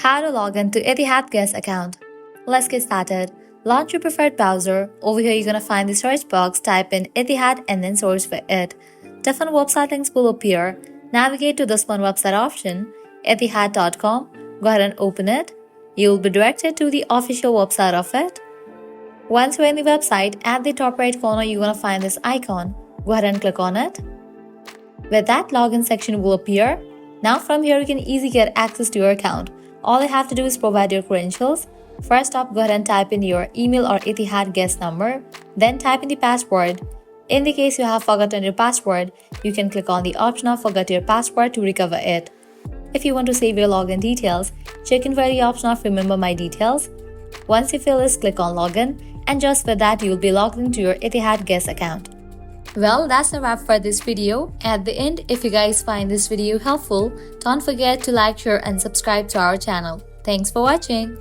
How to log in to Etihad Guest account. Let's get started. Launch your preferred browser. Over here, you're gonna find the search box. Type in Etihad and then search for it. Different website links will appear. Navigate to this one website option, etihad.com. Go ahead and open it. You will be directed to the official website of it. Once you're in the website, at the top right corner, you're gonna find this icon. Go ahead and click on it. With that, login section will appear. Now from here, you can easily get access to your account. All you have to do is provide your credentials. First up, go ahead and type in your email or Etihad guest number. Then type in the password. In the case you have forgotten your password, you can click on the option of forget your password to recover it. If you want to save your login details, check in for the option of remember my details. Once you fill this, click on login, and just for that, you will be logged into your Etihad guest account. Well, that's a wrap for this video. At the end, if you guys find this video helpful, don't forget to like, share and subscribe to our channel. Thanks for watching.